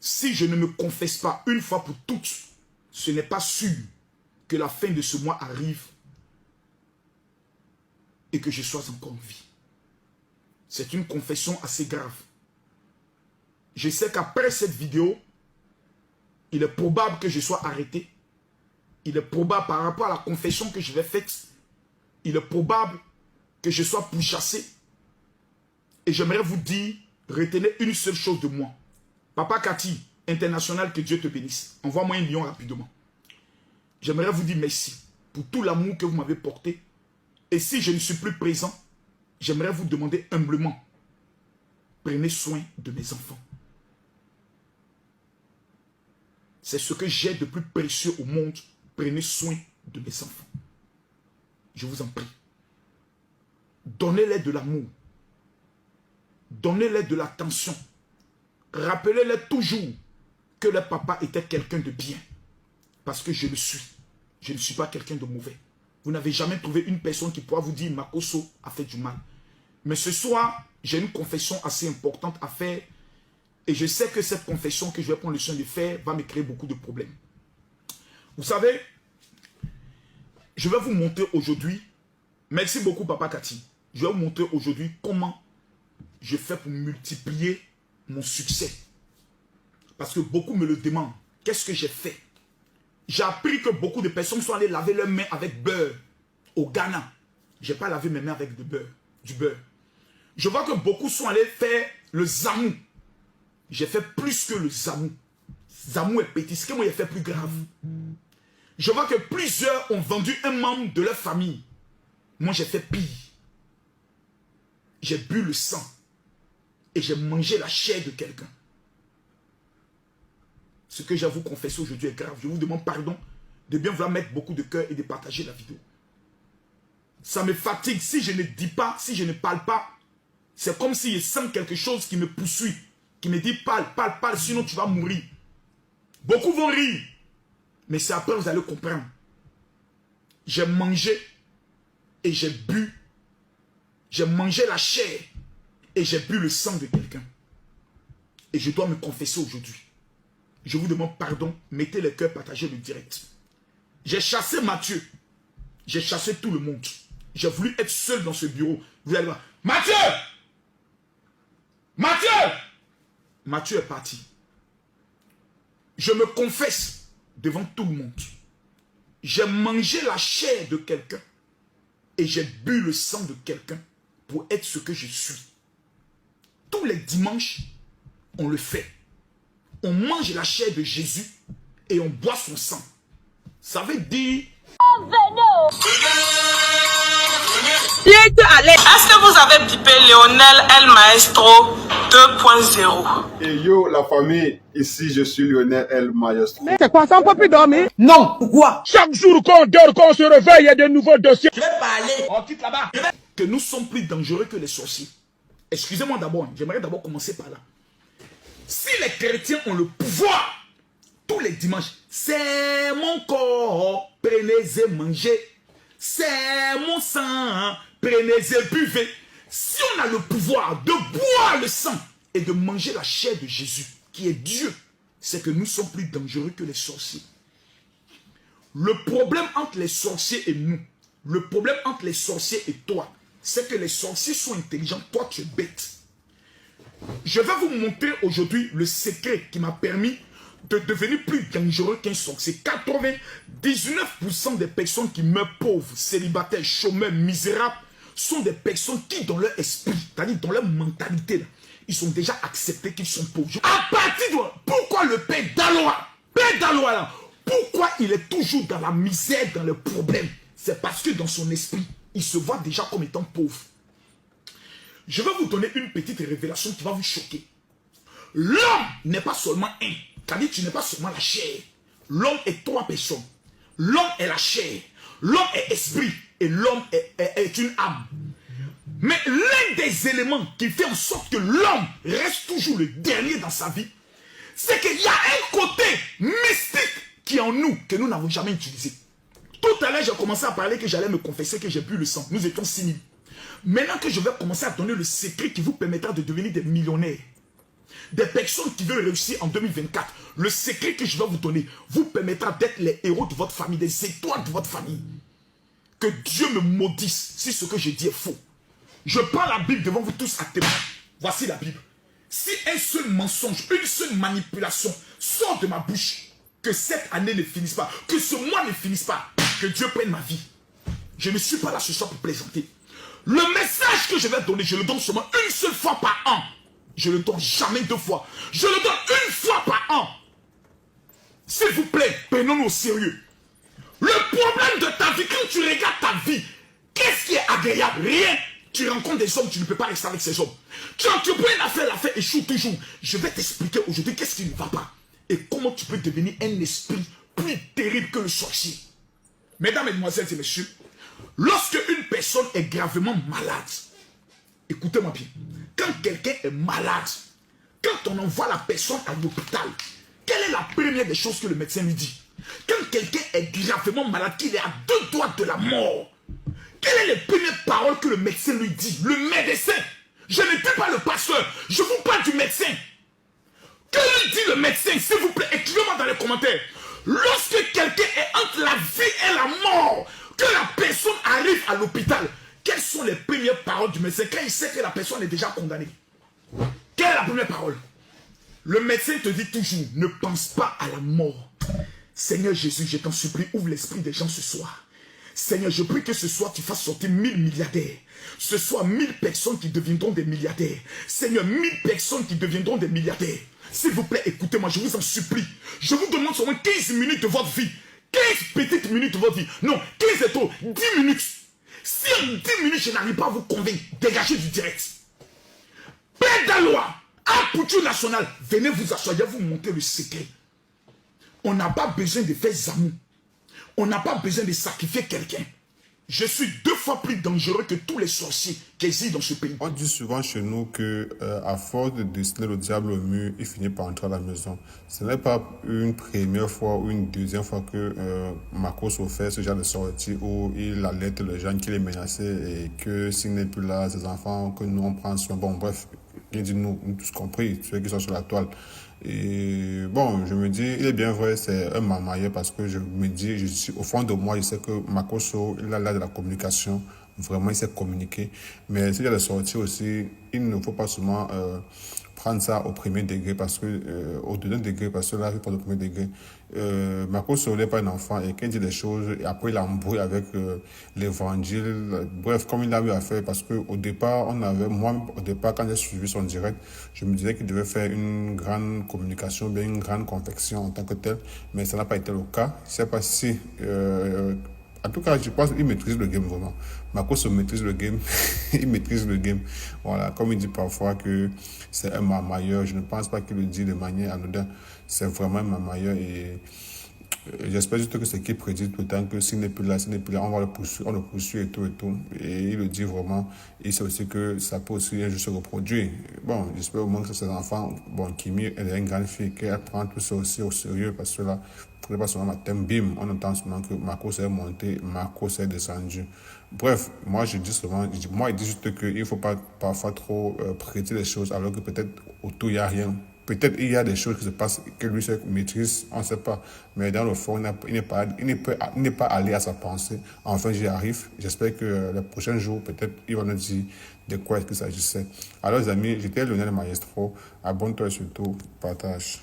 si je ne me confesse pas une fois pour toutes, ce n'est pas sûr que la fin de ce mois arrive et que je sois encore en vie. C'est une confession assez grave. Je sais qu'après cette vidéo, il est probable que je sois arrêté. Il est probable par rapport à la confession que je vais faire, il est probable que je sois pourchassé. Et j'aimerais vous dire, retenez une seule chose de moi. Papa Cathy, international, que Dieu te bénisse. Envoie-moi un lion rapidement. J'aimerais vous dire merci pour tout l'amour que vous m'avez porté. Et si je ne suis plus présent, j'aimerais vous demander humblement, prenez soin de mes enfants. C'est ce que j'ai de plus précieux au monde. Prenez soin de mes enfants. Je vous en prie. Donnez-les de l'amour. Donnez-les de l'attention. Rappelez-les toujours que leur papa était quelqu'un de bien. Parce que je le suis. Je ne suis pas quelqu'un de mauvais. Vous n'avez jamais trouvé une personne qui pourra vous dire Makosso a fait du mal. Mais ce soir, j'ai une confession assez importante à faire. Et je sais que cette confession que je vais prendre le soin de faire va me créer beaucoup de problèmes. Vous savez, je vais vous montrer aujourd'hui, merci beaucoup Papa Cathy, je vais vous montrer aujourd'hui comment je fais pour multiplier mon succès. Parce que beaucoup me le demandent. Qu'est-ce que j'ai fait? J'ai appris que beaucoup de personnes sont allées laver leurs mains avec beurre au Ghana. Je n'ai pas lavé mes mains avec du beurre. Je vois que beaucoup sont allés faire le zamou. J'ai fait plus que le zamou. Zamou est petit. Ce que moi j'ai fait plus grave. Je vois que plusieurs ont vendu un membre de leur famille. Moi j'ai fait pire. J'ai bu le sang. Et j'ai mangé la chair de quelqu'un. Ce que j'ai à vous confesser aujourd'hui est grave. Je vous demande pardon de bien vouloir mettre beaucoup de cœur et de partager la vidéo. Ça me fatigue. Si je ne dis pas, si je ne parle pas, c'est comme si je sens quelque chose qui me poursuit. Qui me dit parle, parle, parle, sinon tu vas mourir. Beaucoup vont rire. Mais c'est après vous allez comprendre. J'ai mangé et j'ai bu. J'ai mangé la chair et j'ai bu le sang de quelqu'un. Et je dois me confesser aujourd'hui. Je vous demande pardon. Mettez les cœurs, partagez le direct. J'ai chassé Mathieu. J'ai chassé tout le monde. J'ai voulu être seul dans ce bureau. Vous allez voir. Mathieu! Mathieu! Mathieu est parti. Je me confesse devant tout le monde. J'ai mangé la chair de quelqu'un et j'ai bu le sang de quelqu'un pour être ce que je suis. Tous les dimanches, on le fait. On mange la chair de Jésus et on boit son sang. Ça veut dire... Est-ce que vous avez pipé Lionel El Maestro 2.0? Et yo, la famille, ici je suis Lionel El Maestro. C'est quoi ça, on peut plus dormir? Non, pourquoi? Chaque jour qu'on dort, qu'on se réveille, il y a de nouveaux dossiers. Je vais parler. On quitte là-bas. Que nous sommes plus dangereux que les sorciers. Excusez-moi d'abord, j'aimerais d'abord commencer par là. Si les chrétiens ont le pouvoir, tous les dimanches, c'est mon corps, prenez et mangez. C'est mon sang, prenez et buvez. Si on a le pouvoir de boire le sang et de manger la chair de Jésus, qui est Dieu, c'est que nous sommes plus dangereux que les sorciers. Le problème entre les sorciers et nous, le problème entre les sorciers et toi, c'est que les sorciers sont intelligents, toi tu es bête. Je vais vous montrer aujourd'hui le secret qui m'a permis de devenir plus dangereux qu'un sorcier. 99% des personnes qui meurent pauvres, célibataires, chômeurs, misérables, sont des personnes qui, dans leur esprit, c'est-à-dire dans leur mentalité, là, ils ont déjà accepté qu'ils sont pauvres. À partir de là, pourquoi le père d'Aloa, là, pourquoi il est toujours dans la misère, dans le problème? C'est parce que dans son esprit, il se voit déjà comme étant pauvre. Je vais vous donner une petite révélation qui va vous choquer. L'homme n'est pas seulement un. C'est-à-dire tu n'es pas seulement la chair. L'homme est trois personnes. L'homme est la chair. L'homme est esprit. Et l'homme est une âme. Mais l'un des éléments qui fait en sorte que l'homme reste toujours le dernier dans sa vie, c'est qu'il y a un côté mystique qui est en nous, que nous n'avons jamais utilisé. Tout à l'heure, j'ai commencé à parler que j'allais me confesser que j'ai bu le sang. Nous étions 6 000. Maintenant que je vais commencer à donner le secret qui vous permettra de devenir des millionnaires. Des personnes qui veulent réussir en 2024. Le secret que je vais vous donner vous permettra d'être les héros de votre famille, des étoiles de votre famille. Que Dieu me maudisse si ce que je dis est faux. Je prends la Bible devant vous tous à témoin. Voici la Bible. Si un seul mensonge, une seule manipulation sort de ma bouche, que cette année ne finisse pas, que ce mois ne finisse pas, que Dieu prenne ma vie. Je ne suis pas là ce soir pour plaisanter. Le message que je vais donner, je le donne seulement une seule fois par an. Je le donne jamais 2 fois. Je le donne une fois par an. S'il vous plaît, prenons-nous au sérieux. Le problème de ta vie, quand tu regardes ta vie, qu'est-ce qui est agréable? Rien. Tu rencontres des hommes, tu ne peux pas rester avec ces hommes. Tu entreprends une affaire, l'affaire échoue toujours. Je vais t'expliquer aujourd'hui qu'est-ce qui ne va pas. Et comment tu peux devenir un esprit plus terrible que le sorcier. Mesdames, Mesdemoiselles et Messieurs, lorsque une personne est gravement malade, écoutez-moi bien, quand quelqu'un est malade, quand on envoie la personne à l'hôpital, quelle est la première des choses que le médecin lui dit? Quand quelqu'un est gravement malade, qu'il est à 2 doigts de la mort, quelles sont les premières paroles que le médecin lui dit? Le médecin. Je ne dis pas le pasteur, je vous parle du médecin. Que lui dit le médecin, s'il vous plaît? Écrivez-moi dans les commentaires. Lorsque quelqu'un est entre la vie et la mort, que la personne arrive à l'hôpital, quelles sont les premières paroles du médecin quand il sait que la personne est déjà condamnée? Quelle est la première parole? Le médecin te dit toujours, ne pense pas à la mort. Seigneur Jésus, je t'en supplie, ouvre l'esprit des gens ce soir. Seigneur, je prie que ce soir tu fasses sortir 1000 milliardaires. Ce soir, 1000 personnes qui deviendront des milliardaires. Seigneur, 1000 personnes qui deviendront des milliardaires. S'il vous plaît, écoutez-moi, je vous en supplie. Je vous demande seulement 15 minutes de votre vie. 15 petites minutes de votre vie. Non, 15 est trop. 10 minutes. Si en 10 minutes, je n'arrive pas à vous convaincre, dégagez du direct. Père d'Alois, à Pouture Nationale, venez vous asseoir, vous montrer le secret. On n'a pas besoin de faire zamour. On n'a pas besoin de sacrifier quelqu'un. Je suis 2 fois plus dangereux que tous les sorciers qui existent dans ce pays. On dit souvent chez nous que à force de dessiner le diable au mur, il finit par entrer à la maison. Ce n'est pas une première fois ou une deuxième fois que Marcos fait ce genre de sortie où il alerte les gens qu'il est menacé et que s'il n'est plus là, ses enfants, que nous on prend soin. Bon, bref, il dit nous tous compris, ceux qui sont sur la toile. Et bon, je me dis, il est bien vrai, c'est un mamailleur parce que je me dis, je suis, au fond de moi, je sais que Makoso, il a là de la communication, vraiment il sait communiquer. Mais s'il y a des sorties aussi, il ne faut pas seulement prendre ça au premier degré, parce que au deuxième degré, parce que là, il faut au premier degré. Makoso n'est pas un enfant et quand il dit des choses, et après il embrouille avec l'évangile. Bref, comme il a eu à faire, parce qu'au départ, au départ, quand j'ai suivi son direct, je me disais qu'il devait faire une grande communication, bien une grande confection en tant que tel, mais ça n'a pas été le cas. Je ne sais pas si en tout cas, je pense qu'il maîtrise le game vraiment. Marcos maîtrise le game. Il maîtrise le game. Voilà, comme il dit parfois que c'est un mamailleur, je ne pense pas qu'il le dit de manière anodine. C'est vraiment un mamailleur et j'espère juste que c'est qu'il prédit tout le temps que s'il n'est plus là, on le poursuit et tout et tout. Et il le dit vraiment. Il sait aussi que ça peut aussi un jour se reproduire. Bon, j'espère au moins que ses enfants, bon, Kimi, elle est une grande fille, qu'elle prend tout ça aussi au sérieux parce que là, pour pas seulement matin, bim, on entend souvent que Marcos est monté, Marcos est descendu. Bref, moi je dis souvent, il dit juste qu'il ne faut pas parfois trop prédire les choses alors que peut-être autour il n'y a rien. Peut-être il y a des choses qui se passent que lui se maîtrise, on ne sait pas. Mais dans le fond, il n'est pas allé à sa pensée. Enfin, j'y arrive. J'espère que les prochains jours, peut-être, il va nous dire de quoi est-ce qu'il s'agissait. Alors, les amis, j'étais Lionel Maestro. Abonne-toi et surtout, partage.